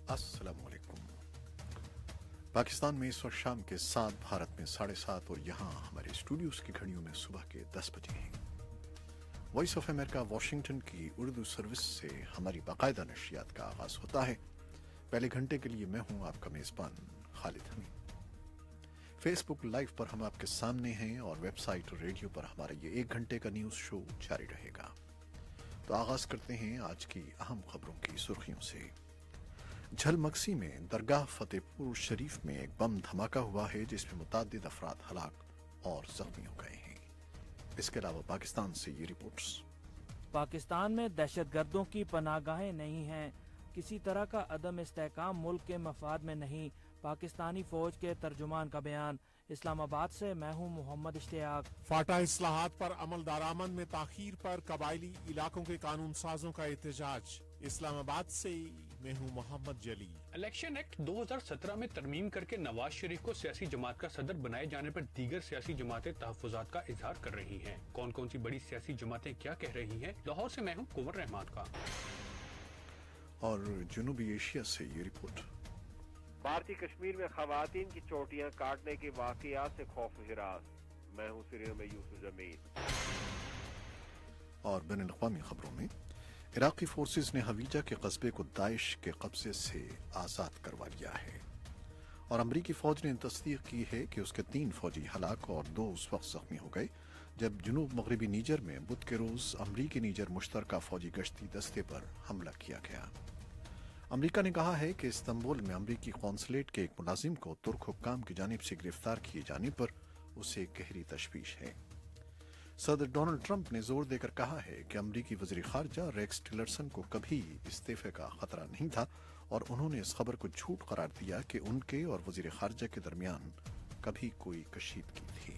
अस्सलाम वालेकुम। पाकिस्तान में इस वक्त शाम के 7, भारत में 7:30 और यहाँ हमारे स्टूडियोज़ की घड़ियों में सुबह के 10 बजे हैं। वॉइस ऑफ अमेरिका वाशिंगटन की उर्दू सर्विस से हमारी बाकायदा नशियात का आगाज़ होता है। पहले घंटे के लिए मैं हूँ आपका मेज़बान खालिद हमीद। फेसबुक लाइव पर हम आपके सामने हैं और वेबसाइट और रेडियो पर हमारा ये 1 घंटे का न्यूज़ शो जारी रहेगा। तो आगाज़ करते हैं आज की अहम खबरों की सुर्खियों से। झलमक्सी में दरगाह फतेहपुर शरीफ में एक बम धमाका हुआ है जिसमें मुतअद्दिद अफराद हलाक और जख्मी हो गए हैं। इसके अलावा पाकिस्तान से ये रिपोर्ट्स। पाकिस्तान में दहशतगर्दों की पनाहगाहें नहीं हैं। किसी तरह का अदम इस्तेहकाम मुल्क के मफाद में नहीं। पाकिस्तानी फौज के तर्जुमान का बयान। इस्लामाबाद से मैं हूँ मोहम्मद इश्तियाक। फाटा इस्लाहात पर अमल दरामद में ताखीर पर कबायली इलाकों के कानून साजों का एहतजाज। इस्लामाबाद से मैं हूँ मोहम्मद जली। इलेक्शन एक्ट 2017 में तरमीम करके नवाज शरीफ को सियासी जमात का सदर बनाए जाने पर दीगर सियासी जमातें तहफ्फुजात का इजहार कर रही हैं। कौन कौन सी बड़ी सियासी जमातें क्या कह रही हैं? लाहौर से मैं हूँ कुंवर रहमान का। और जनूबी एशिया से ये रिपोर्ट। भारतीय कश्मीर में खवातीन की चोटियां काटने के वाकयात से खौफ हिरास। मैं हूँ सीरिया में यूसुफ जमील। और बैनुल-अक़वामी खबरों में इराकी फोर्सेस ने हवीजा के कस्बे को दाइश के कब्जे से आज़ाद करवा लिया है और अमरीकी फौज ने तस्दीक की है कि उसके 3 फौजी हलाक और 2 उस वक्त जख्मी हो गए जब जनूब मगरबी नीजर में बुध के रोज अमरीकी नीजर मुश्तरका फौजी गश्ती दस्ते पर हमला किया गया। अमरीका ने कहा है कि इस्तांबुल में अमरीकी कौंसलेट के एक मुलाजिम को तुर्क हुक्काम की जानिब से गिरफ्तार किए जाने पर उसे गहरी तशवीश है। सदर डोनाल्ड ट्रंप ने जोर देकर कहा है कि अमरीकी वज़ीर ख़ारजा रेक्स टिलरसन को कभी इस्तीफे का खतरा नहीं था और उन्होंने इस खबर को झूठ करार दिया कि उनके और वज़ीर ख़ारजा के दरमियान कभी कोई कशीदगी थी।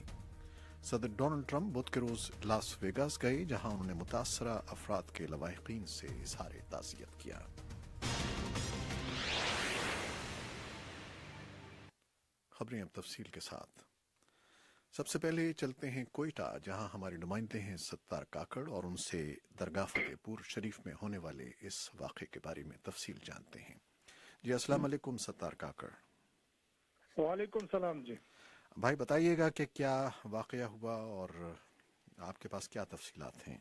सदर डोनाल्ड ट्रंप बुध के रोज लास वेगास गए जहां उन्होंने मुतासरा अफराद के लवाहिकीन से इज़हार ताज़ियत किया। खबरें अब तफसील के साथ। सबसे पहले चलते हैं कोयटा जहां हमारे नुमाइंदे हैं सत्तार काकड़ और उनसे दरगाह फतेहपुर शरीफ में होने वाले इस वाक़े के बारे में तफसील जानते हैं। जी अस्सलाम वालेकुम सत्तार काकड़। वालेकुम सलाम जी। भाई बताइएगा कि क्या वाक़या हुआ और आपके पास क्या तफसीलात हैं?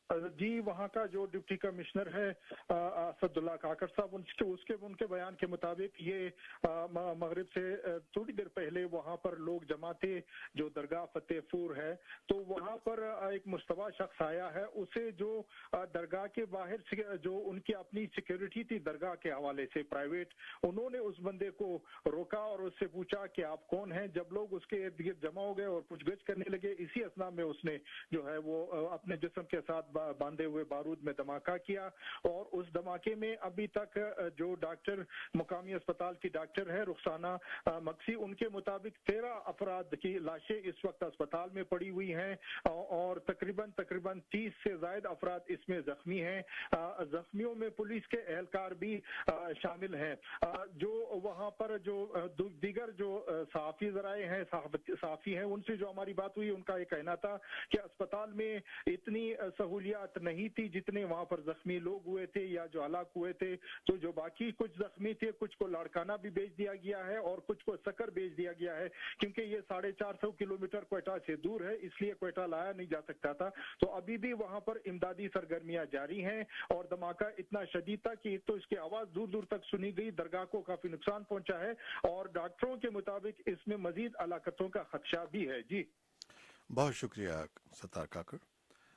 जी वहाँ का जो डिप्टी कमिश्नर है असदुल्ला काकड़ साहब उनके बयान के मुताबिक ये मगरिब से थोड़ी देर पहले वहाँ पर लोग जमा थे जो दरगाह फतेहपुर है, तो वहाँ पर एक मुश्तबा शख्स आया है। उसे जो दरगाह के बाहर से जो उनकी अपनी सिक्योरिटी थी दरगाह के हवाले से प्राइवेट, उन्होंने उस बंदे को रोका और उससे पूछा कि आप कौन हैं। जब लोग उसके इर्द गिर्द जमा हो गए और पूछगिछ करने लगे, इसी असना में उसने जो है वो अपने जिस्म के साथ बांधे हुए बारूद में धमाका किया और उस धमाके में अभी तक जो डॉक्टर मुकामी अस्पताल की डॉक्टर है रुखसाना मक्सी, उनके मुताबिक 13 अफराद की लाशें इस वक्त अस्पताल में पड़ी हुई हैं और तकरीबन 30 से ज्यादा अफराद इसमें जख्मी हैं। जख्मियों में पुलिस के एहलकार भी शामिल हैं। जो वहां पर जो दीगर जो सहाफी जराए हैं सहाफी हैं उनसे जो हमारी बात हुई, उनका ये कहना था कि अस्पताल में इतनी सहूलियात नहीं थी जितने वहां पर जख्मी लोग हुए थे या जो हलाक हुए थे। तो जो बाकी कुछ जख्मी थे कुछ को लाड़काना भी भेज दिया गया है और कुछ को सकर भेज दिया गया है, क्योंकि ये 450 किलोमीटर क्वेटा से दूर है, इसलिए क्वेटा लाया नहीं जा सकता था। तो अभी भी वहां पर इमदादी सरगर्मियां जारी हैं और धमाका इतना शदीद था कि तो इसकी आवाज दूर दूर तक सुनी गई। दरगाह को काफी नुकसान पहुंचा है और डॉक्टरों के मुताबिक इसमें मजीद हलाकतों का खदशा भी है। जी बहुत शुक्रिया सत्तार काकड़।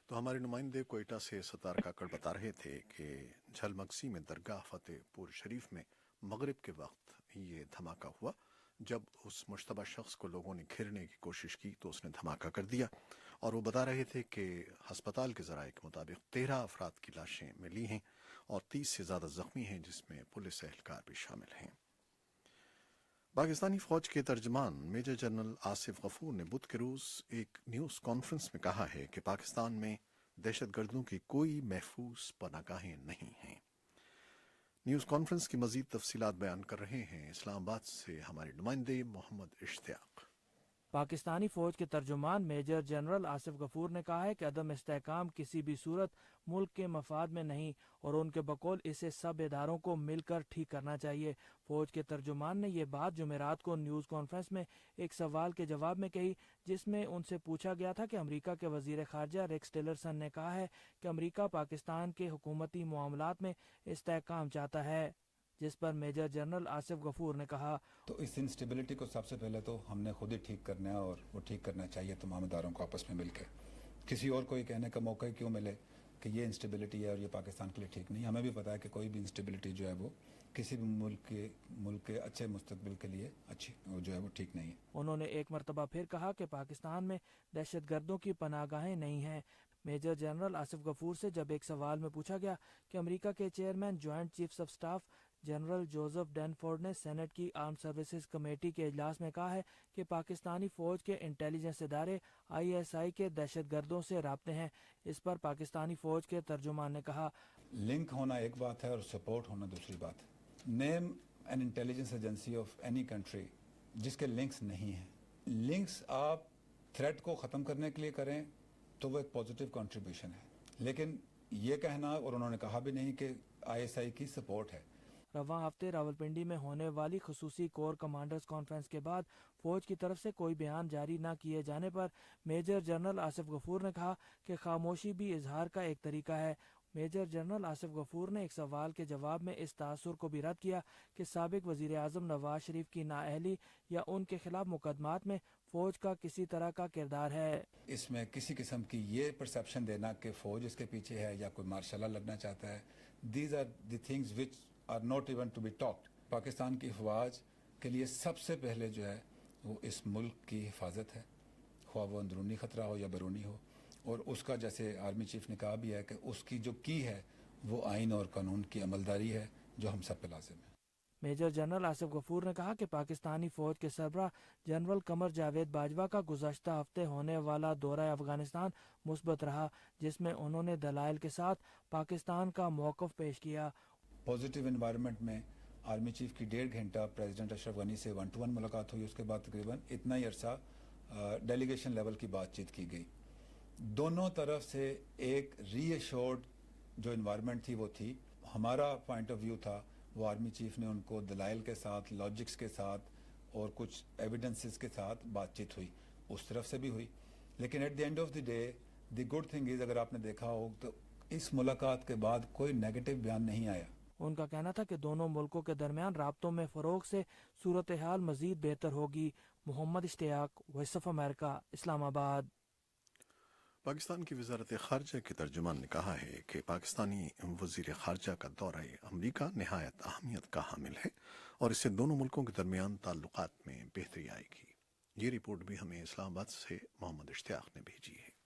तो हमारे नुमाइंदे कोयटा से सत्तार काकड़ बता रहे थे कि झलमक्सी में दरगाह फतेहपुर शरीफ में मगरिब के वक्त ये धमाका हुआ। जब उस मुश्तबा शख्स को लोगों ने घेरने की कोशिश की तो उसने धमाका कर दिया और वो बता रहे थे कि अस्पताल के ज़राए के मुताबिक 13 अफराद की लाशें मिली हैं और 30 से ज़्यादा जख्मी हैं जिसमें पुलिस एहलकार भी शामिल हैं। पाकिस्तानी फौज के तर्जमान मेजर जनरल आसिफ गफूर ने बुध के रोज एक न्यूज़ कॉन्फ्रेंस में कहा है कि पाकिस्तान में दहशतगर्दों की कोई महफूज पनाहगाहें नहीं हैं। न्यूज़ कॉन्फ्रेंस की मजीद तफसीलात बयान कर रहे हैं इस्लामाबाद से हमारे नुमाइंदे मोहम्मद इश्तियाक। पाकिस्तानी फौज के तर्जुमान मेजर जनरल आसिफ गफूर ने कहा है कि अदम इस्तेहकाम किसी भी सूरत मुल्क के मफाद में नहीं और उनके बकौल इसे सब इदारों को मिलकर ठीक करना चाहिए। फौज के तर्जुमान ने ये बात जुमेरात को न्यूज़ कॉन्फ्रेंस में एक सवाल के जवाब में कही, जिसमें उनसे पूछा गया था कि अमरीका के वजीर खारजा रेक्स टिलरसन ने कहा है कि अमरीका पाकिस्तान के हुकूमती मामलात में इस्तेहकाम चाहता है, जिस पर मेजर जनरल आसिफ गफूर ने कहा, तो इस इंस्टेबिलिटी को सबसे पहले तो हमने खुद ही ठीक करना है और वो ठीक करना चाहिए तमाम इदारों को आपस में मिलकर। किसी और को ये कहने का मौका ही क्यों मिले कि ये इंस्टेबिलिटी है और ये पाकिस्तान के लिए ठीक नहीं। हमें भी पता है कि कोई भी इंस्टेबिलिटी जो है वो किसी भी मुल्क के अच्छे मुस्तकबिल के लिए अच्छी जो है वो ठीक नहीं है। उन्होंने एक मरतबा फिर कहा कि पाकिस्तान में दहशतगर्दों की पनाहगाहें नहीं हैं। मेजर जनरल आसिफ गफूर से जब एक सवाल में पूछा गया कि अमेरिका के chairman joint chiefs of staff general Joseph Dunford ने सेनेट की आर्म सर्विसेज कमेटी के इजलास में कहा है कि पाकिस्तानी फौज के इंटेलिजेंस इदारे ISI के दहशतगर्दों से राब्ते हैं, इस पर पाकिस्तानी फौज के तर्जुमान ने कहा, लिंक होना एक बात है और सपोर्ट होना दूसरी बात है। Name N intelligence agency of any country जिसके लिंक्स नहीं हैं। लिंक्स आप थ्रेट को ख़त्म करने के लिए करें तो वो एक पॉजिटिव कंट्रीब्यूशन है, लेकिन ये कहना, और उन्होंने कहा भी नहीं कि ISI की सपोर्ट है। रवां हफ्ते रावलपिंडी में होने वाली खुसूसी कोर कमांडर्स कॉन्फ्रेंस के बाद फौज की तरफ से कोई बयान जारी न किए जाने पर मेजर जनरल आसिफ गफूर ने कहा कि खामोशी भी इजहार का एक तरीका है। मेजर जनरल आसिफ गफूर ने एक सवाल के जवाब में इस तासुर को भी रद्द किया कि साबिक वजीर आजम नवाज शरीफ की नाअहली या उनके खिलाफ मुकदमात में फौज का किसी तरह का किरदार है। इसमें किसी किस्म की ये परसेप्शन देना कि फौज इसके पीछे है या कोई मार्शल लॉ लगना चाहता है, these are the things which are not even to be talked. Pakistan की फौज के लिए सबसे पहले जो है वो इस मुल्क की हिफाजत है, ख्वाह वो अंदरूनी ख़तरा हो या बैरूनी हो, और उसका जैसे आर्मी चीफ ने कहा भी है कि उसकी जो की है वो आइन और कानून की अमलदारी है जो हम सब पे लाजिम है। मेजर जनरल आसिफ गफूर ने कहा कि पाकिस्तानी फौज के सरबराह जनरल कमर जावेद बाजवा का गुज़श्ता हफ्ते होने वाला दौरा अफगानिस्तान मुस्बत रहा, जिसमें उन्होंने दलाइल के साथ पाकिस्तान का मौक़िफ़ पेश किया। पॉजिटिव इन्वायरमेंट में आर्मी चीफ की 1.5 घंटा प्रेसिडेंट अशरफ गनी से 1-to-1 मुलाकात हुई। उसके बाद तकरीबन इतना ही अरसा डेलीगेशन लेवल की बातचीत की गई। दोनों तरफ से एक रीअश्योर्ड जो इन्वायरमेंट थी वो थी। हमारा पॉइंट ऑफ व्यू था वो आर्मी चीफ ने उनको दलाइल के साथ, लॉजिक्स के साथ और कुछ एविडेंसेस के साथ बातचीत हुई, उस तरफ से भी हुई। लेकिन at the end of the day the good thing is, अगर आपने देखा हो तो इस मुलाकात के बाद कोई नेगेटिव बयान नहीं आया। उनका कहना था कि दोनों मुल्कों के दरमियान राब्तों में फ़रोग से सूरत हाल मज़ीद बेहतर होगी। Mohammad Ishtiaq, voice of America, Islamabad. Pakistan की वजारत खारजा के तर्जुमान ने कहा है कि पाकिस्तानी वजीर खारजा का दौरा अमरीका नहायत अहमियत का हामिल है और इससे दोनों मुल्कों के दरमियान ताल्लुकात में बेहतरी आएगी। ये रिपोर्ट भी हमें इस्लामाबाद से मोहम्मद इश्तियाक ने भेजी है।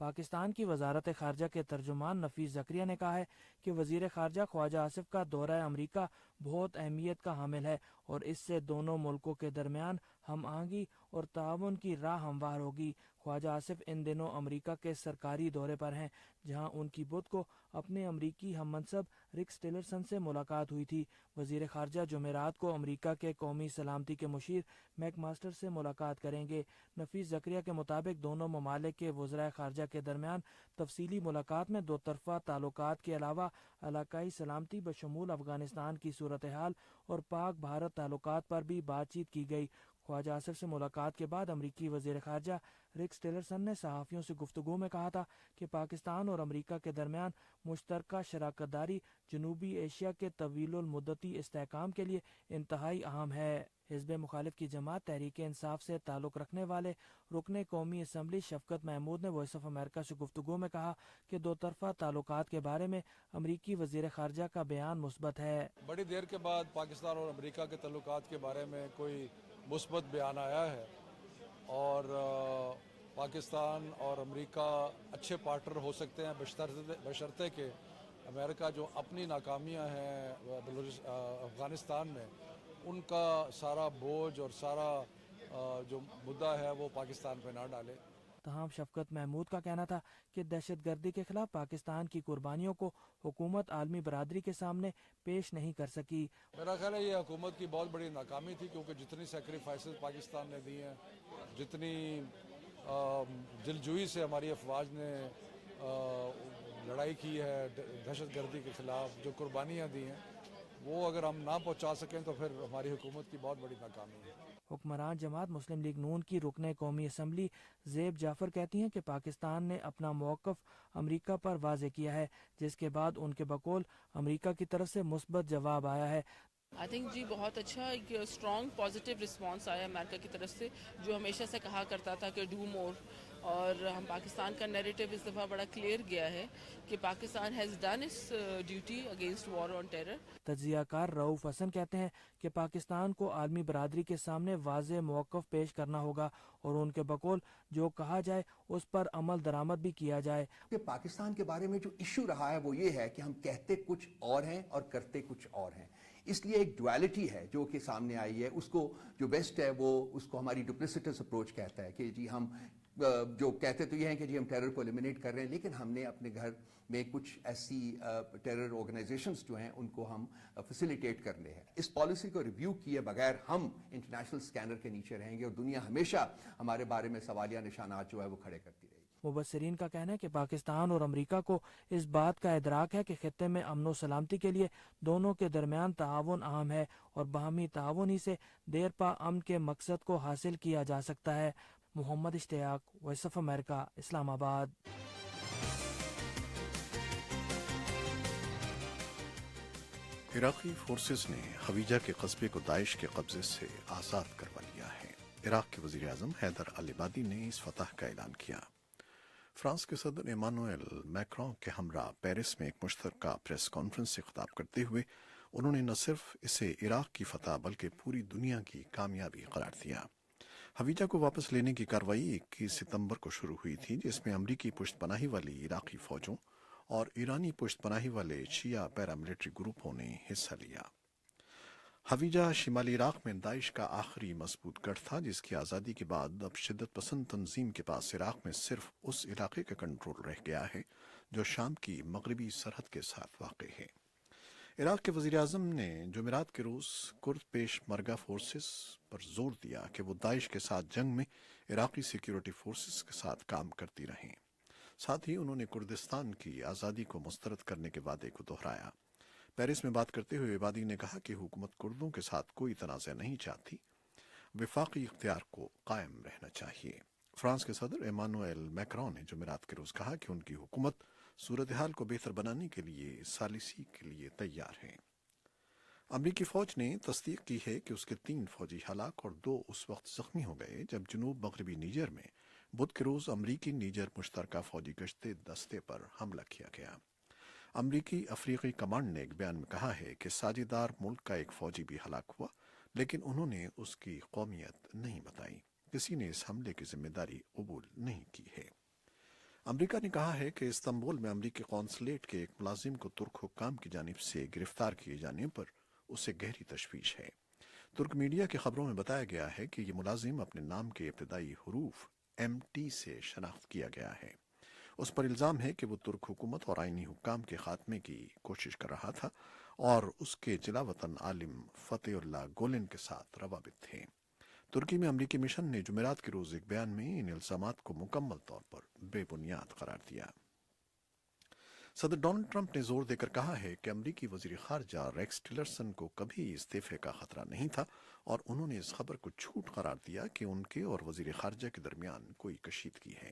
पाकिस्तान की वजारत खारजा के तर्जुमान नफीस ज़करिया ने कहा है कि वजीर खारजा ख्वाजा आसिफ का दौरा अमरीका बहुत अहमियत का हामिल है और इससे दोनों मुल्कों के दरमियान हम आहंगी और ताउन की राह हमवार होगी। ख्वाजा आसिफ इन दिनों अमरीका के सरकारी दौरे पर हैं, जहां उनकी बुध को अपने अमरीकी हम मनसब रिक्स टिलरसन से मुलाकात हुई थी। वजीर खारजा जुमेरात को अमरीका के कौमी सलामती के मुशीर मैकमास्टर से मुलाकात करेंगे। नफीस ज़करिया के मुताबिक दोनों ममालिक के वज़राए खारजा के दरमियान तफसीली मुलाकात में दो तरफ़ा ताल्लुकात के अलावा इलाकाई सलामती बशमूल अफगानिस्तान की सूरत हाल और पाक भारत ताल्लुकात पर भी बातचीत की गई। ख्वाजा आसिफ से मुलाकात के बाद अमरीकी वज़ीर खारजा रिक्स टिलरसन ने सहाफ़ियों से गुफ्तगू में कहा था कि पाकिस्तान और अमरीका के दरमियान मुश्तरका शराकतदारी जनूबी एशिया के तवीलुल मुद्दती इस्तेहकाम के लिए इंतहाई अहम है। हिज़्ब मुखालिफ की जमात तहरीक इंसाफ से ताल्लुक़ रखने वाले रुकने कौमी असम्बली शफकत महमूद ने वॉइस ऑफ अमेरिका से गुफ्तगू में कहा कि दो तरफ़ा ताल्लुकात के बारे में अमरीकी वज़ीर खारजा का बयान मुस्बत है। बड़ी देर के बाद पाकिस्तान और अमरीका के ताल्लुकात के बारे में कोई मुस्बत बयान आया है और पाकिस्तान और अमरीका अच्छे पार्टनर हो सकते हैं बशर्ते कि अमेरिका जो अपनी नाकामियां हैं अफ़गानिस्तान में उनका सारा बोझ और सारा जो मुद्दा है वो पाकिस्तान पे ना डाले। تاہم شفقت محمود کا کہنا تھا کہ دہشت گردی کے خلاف پاکستان کی قربانیوں کو حکومت عالمی برادری کے سامنے پیش نہیں کر سکی۔ میرا خیال ہے یہ حکومت کی بہت بڑی ناکامی تھی، کیونکہ جتنی سیکریفائسز پاکستان نے دی ہیں، جتنی دلجوئی سے ہماری افواج نے لڑائی کی ہے دہشت گردی کے خلاف، جو قربانیاں دی ہیں، وہ اگر ہم نہ پہنچا سکیں تو پھر ہماری حکومت کی بہت بڑی ناکامی ہے۔ حکمران جماعت مسلم لیگ نون کی رکن قومی اسمبلی زیب جعفر کہتی ہیں کہ پاکستان نے اپنا موقف امریکہ پر واضح کیا ہے، جس کے بعد ان کے بقول امریکہ کی طرف سے مثبت جواب آیا ہے۔ آئی تھنک جی بہت اچھا ایک اسٹرانگ پازیٹیو رسپانس آیا امریکہ کی طرف سے، جو ہمیشہ سے کہا کرتا تھا کہ ڈو مور، اور ہم پاکستان کا نیریٹو اس دفعہ بڑا کلیئر گیا ہے کہ Pakistan has done its duty against war on terror. تجزیہ کار رؤف حسن کہتے ہیں کہ پاکستان کو عالمی برادری کے سامنے واضح موقف پیش کرنا ہوگا اور ان کے بقول جو کہا جائے اس پر عمل درآمد بھی کیا جائے۔ کہ پاکستان کے بارے میں جو ایشو رہا ہے وہ یہ ہے کہ ہم کہتے کچھ اور ہیں اور کرتے کچھ اور ہیں، اس لیے ایک ڈویلٹی ہے جو کہ سامنے آئی ہے۔ اس کو جو بیسٹ ہے وہ اس کو ہماری ڈپلیسٹس اپروچ کہتا ہے کہ جی ہم جو کہتے تو یہ ہیں کہ جی ہم ٹیرر کو ایلیمنیٹ کر رہے ہیں، لیکن ہم نے اپنے گھر میں کچھ ایسی ٹیرر آرگنائزیشنز جو ہیں ان کو ہم فیسیلیٹیٹ کر لے ہیں۔ اس پالیسی کو ریویو کیے بغیر ہم انٹرنیشنل سکینر کے نیچے رہیں گے اور دنیا ہمیشہ ہمارے بارے میں سوالیہ نشانات جو ہے وہ کھڑے کرتی رہے گی۔ مبصرین کا کہنا ہے کہ پاکستان اور امریکہ کو اس بات کا ادراک ہے کہ خطے میں امن و سلامتی کے لیے دونوں کے درمیان تعاون اہم ہے اور باہمی تعاون ہی سے دیر پا امن کے مقصد کو حاصل کیا جا سکتا ہے۔ محمد اشتیاق، وائس آف امریکہ، اسلام آباد۔ عراقی فورسز نے حویجہ کے قصبے کو داعش کے قبضے سے آزاد کروا لیا ہے۔ عراق کے وزیر اعظم حیدر العبادی نے اس فتح کا اعلان کیا۔ فرانس کے صدر ایمانوئل میکرون کے ہمراہ پیرس میں ایک مشترکہ پریس کانفرنس سے خطاب کرتے ہوئے انہوں نے نہ صرف اسے عراق کی فتح بلکہ پوری دنیا کی کامیابی قرار دیا۔ حویجہ کو واپس لینے کی کارروائی 21 ستمبر کو شروع ہوئی تھی، جس میں امریکی پشت پناہی والی عراقی فوجوں اور ایرانی پشت پناہی والے شیعہ پیراملٹری گروپوں نے حصہ لیا۔ حویجہ شمالی عراق میں داعش کا آخری مضبوط گڑھ تھا، جس کی آزادی کے بعد اب شدت پسند تنظیم کے پاس عراق میں صرف اس علاقے کا کنٹرول رہ گیا ہے جو شام کی مغربی سرحد کے ساتھ واقع ہے۔ عراق کے وزیر اعظم نے جمعرات کے روز کرد پیش مرگہ فورسز پر زور دیا کہ وہ داعش کے ساتھ جنگ میں عراقی سیکیورٹی فورسز کے ساتھ کام کرتی رہیں۔ ساتھ ہی انہوں نے کردستان کی آزادی کو مسترد کرنے کے وعدے کو دہرایا۔ پیرس میں بات کرتے ہوئے عبادی نے کہا کہ حکومت کردوں کے ساتھ کوئی تنازع نہیں چاہتی، وفاقی اختیار کو قائم رہنا چاہیے۔ فرانس کے صدر ایمانوئل میکرون نے جمعرات کے روز کہا کہ ان کی حکومت صورتحال کو بہتر بنانے کے لیے ثالثی کے لیے تیار ہے۔ امریکی فوج نے تصدیق کی ہے کہ اس کے 3 فوجی ہلاک اور 2 اس وقت زخمی ہو گئے جب جنوب مغربی نیجر میں بدھ کے روز امریکی نیجر مشترکہ فوجی گشت دستے پر حملہ کیا گیا۔ امریکی افریقی کمانڈ نے ایک بیان میں کہا ہے کہ ساجھیدار ملک کا ایک فوجی بھی ہلاک ہوا، لیکن انہوں نے اس کی قومیت نہیں بتائی۔ کسی نے اس حملے کی ذمہ داری قبول نہیں کی ہے۔ امریکہ نے کہا ہے کہ استنبول میں امریکی قونصلیٹ کے ایک ملازم کو ترک حکام کی جانب سے گرفتار کیے جانے پر اسے گہری تشویش ہے۔ ترک میڈیا کی خبروں میں بتایا گیا ہے کہ یہ ملازم اپنے نام کے ابتدائی حروف MT سے شناخت کیا گیا ہے۔ اس پر الزام ہے کہ وہ ترک حکومت اور آئینی حکام کے خاتمے کی کوشش کر رہا تھا اور اس کے جلا وطن عالم فتح اللہ گولن کے ساتھ روابط تھے۔ ترکی میں امریکی مشن نے جمعرات کے روز ایک بیان میں ان الزامات کو مکمل طور پر بے بنیاد قرار دیا۔ صدر ڈونلڈ ٹرمپ نے زور دے کر کہا ہے کہ امریکی وزیر خارجہ ریکس ٹلرسن کو کبھی استعفے کا خطرہ نہیں تھا اور انہوں نے اس خبر کو جھوٹ قرار دیا کہ ان کے اور وزیر خارجہ کے درمیان کوئی کشیدگی ہے۔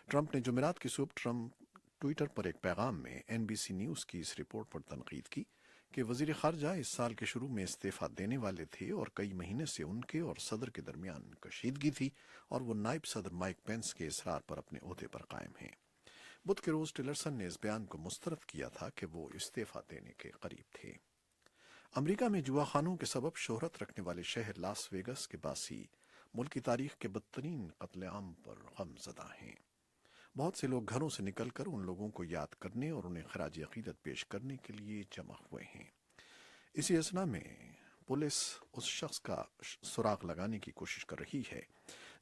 ٹرمپ نے جمعرات کی صبح ٹویٹر پر ایک پیغام میں NBC نیوز کی اس رپورٹ پر تنقید کی کہ وزیر خارجہ اس سال کے شروع میں استعفیٰ دینے والے تھے اور کئی مہینے سے ان کے اور صدر کے درمیان کشیدگی تھی اور وہ نائب صدر مائک پینس کے اصرار پر اپنے عہدے پر قائم ہیں۔ بدھ کے روز ٹلرسن نے اس بیان کو مسترد کیا تھا کہ وہ استعفیٰ دینے کے قریب تھے۔ امریکہ میں جوا خانوں کے سبب شہرت رکھنے والے شہر لاس ویگس کے باسی ملک کی تاریخ کے بدترین قتل عام پر غم زدہ ہیں۔ بہت سے لوگ گھروں سے نکل کر ان لوگوں کو یاد کرنے اور انہیں خراج عقیدت پیش کرنے کے لیے جمع ہوئے ہیں۔ اسی اثنا میں پولیس اس شخص کا سراغ لگانے کی کوشش کر رہی ہے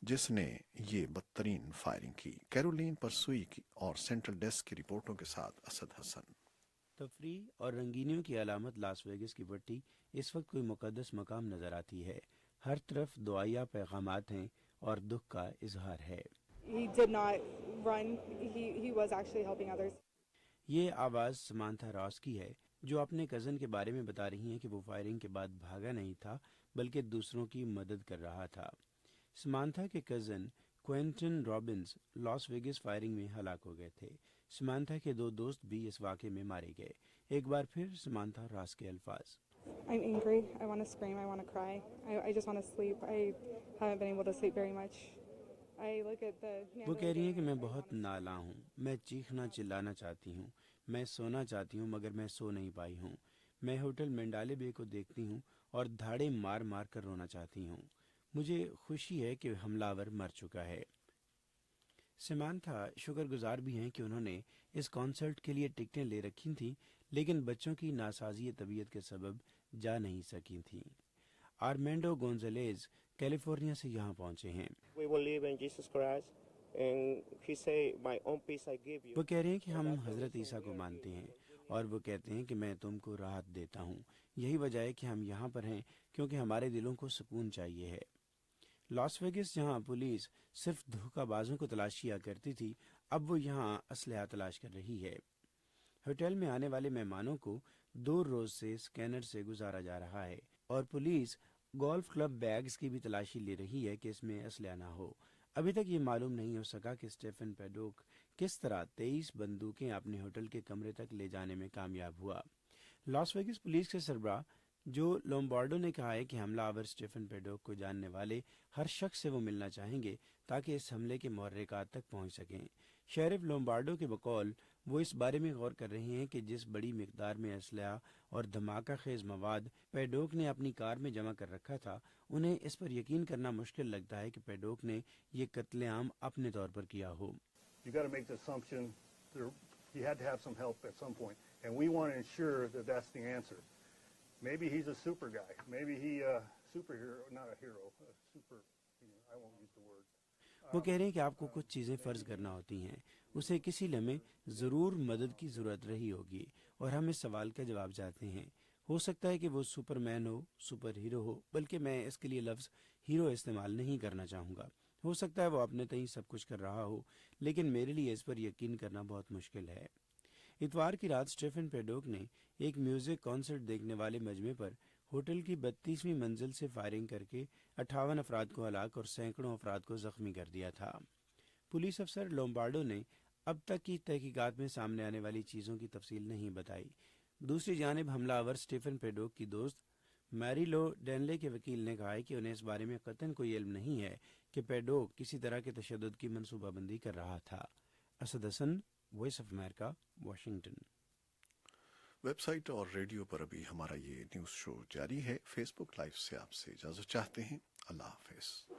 जिस ने ये बदतरीन फायरिंग की। कैरोलिन परसुई की और सेंट्रल डेस्क की रिपोर्टों के साथ असद हसन। तफरी और रंगीनियों की अलामत लास वेगस की पट्टी इस वक्त कोई मुकद्दस मकाम नजर आती है। हर तरफ दुआया पैगामात हैं और दुख का इजहार है। He did not run. He was actually helping others. ये आवाज़ समांथा रॉस की है, जो अपने कज़न के बारे में बता रही हैं कि वो फायरिंग के बाद भागा नहीं था बल्कि दूसरों की मदद कर रहा था। समांथा के cousin Quinton Robins Las Vegas firing में हलाक हो गए थे। समांथा के 2 दोस्त भी इस वाक़े में मारे गए। एक बार फिर समांथा रॉस के अल्फाज। I'm angry. I want to scream. I want to cry. I just want to sleep. I haven't been able to sleep very much. I look at the. वो कह रही हैं कि मैं बहुत नाला हूँ, मैं चीखना चिल्लाना चाहती हूँ, मैं सोना चाहती हूँ मगर मैं सो नहीं पाई हूँ। मैं होटल मेंडाले बे को देखती हूँ और धाड़े मार मार कर रोना चाहती हूँ। मुझे खुशी है कि हमलावर मर चुका है। समांथा शुक्रगुजार भी हैं कि उन्होंने इस कॉन्सर्ट के लिए टिकटें ले रखी थीं, लेकिन बच्चों की नासाजी तबीयत के सबब जा नहीं सकी थीं। आर्मेंडो गोंजलेज कैलिफोर्निया से यहाँ पहुँचे हैं। वो कह रहे हैं कि हम हज़रत ईसा को मानते हैं और वो कहते हैं कि मैं तुमको राहत देता हूँ। यही वजह है कि हम यहाँ पर हैं, क्योंकि हमारे दिलों को सुकून चाहिए है। लॉस वेगस जहाँ पुलिस सिर्फ धोखाबाजों को तलाश किया करती थी, अब वो यहाँ असलहा तलाश कर रही है। होटल में आने वाले मेहमानों को 2 रोज से स्कैनर से गुजारा जा रहा है और पुलिस गोल्फ क्लब बैग्स की भी तलाशी ले रही है कि इसमें असलहा ना हो। अभी तक ये मालूम नहीं हो सका कि स्टीफन पैडोक किस तरह 23 बंदूकें अपने होटल के कमरे तक ले जाने में कामयाब हुआ। लॉस वेगस पुलिस के सरबराह जो लोम्बार्डो ने कहा है कि हमलावर स्टीफन पैडोक को जानने वाले हर शख्स से वो मिलना चाहेंगे ताकि इस हमले के मुहर्रिकात तक पहुंच सकें। शेरिफ लोम्बार्डो के बकौल वो इस बारे में गौर कर रहे हैं कि जिस बड़ी मिकदार में असलहा और धमाका खेज मवाद पैडोक ने अपनी कार में जमा कर रखा था, उन्हें इस पर यकीन करना मुश्किल लगता है कि पैडोक ने ये कत्लेआम अपने तौर पर किया हो। Maybe he's a super guy. Maybe he superhero, not a hero. Super. I won't use the word. वो कह रहे हैं कि आपको कुछ चीज़ें फ़र्ज करना होती हैं। उसे किसी लम्हे ज़रूर मदद की ज़रूरत रही होगी और हम इस सवाल का जवाब चाहते हैं। हो सकता है कि वो सुपरमैन हो, सुपर हीरो हो, बल्कि मैं इसके लिए लफ्ज़ हीरो इस्तेमाल नहीं करना चाहूँगा। हो सकता है वो अपने तय सब कुछ कर रहा हो, लेकिन मेरे लिए इस पर यकीन करना बहुत मुश्किल है। इतवार की रात स्टीफन पैडोक ने एक म्यूजिक कॉन्सर्ट देखने वाले मजमे पर होटल की 32वीं मंजिल से फायरिंग करके 58 अफराद को हलाक और सैकड़ों अफराद को जख्मी कर दिया था। पुलिस अफसर लोम्बार्डो ने अब तक की तहकीकात में सामने आने वाली चीज़ों की तफसील नहीं बताई। दूसरी जानिब हमलावर स्टीफन पैडोक की दोस्त मैरी लो डेनले के वकील ने कहा है कि उन्हें इस बारे में कतन कोई इल्म नहीं है कि पैडोक किसी तरह के तशद्दुद की मनसूबाबंदी कर रहा था। Asad Hassan, voice of America, Washington. Website और रेडियो पर अभी हमारा ये न्यूज़ शो जारी है। फेसबुक लाइव से आपसे इजाज़त चाहते हैं। अल्लाह हाफिज़।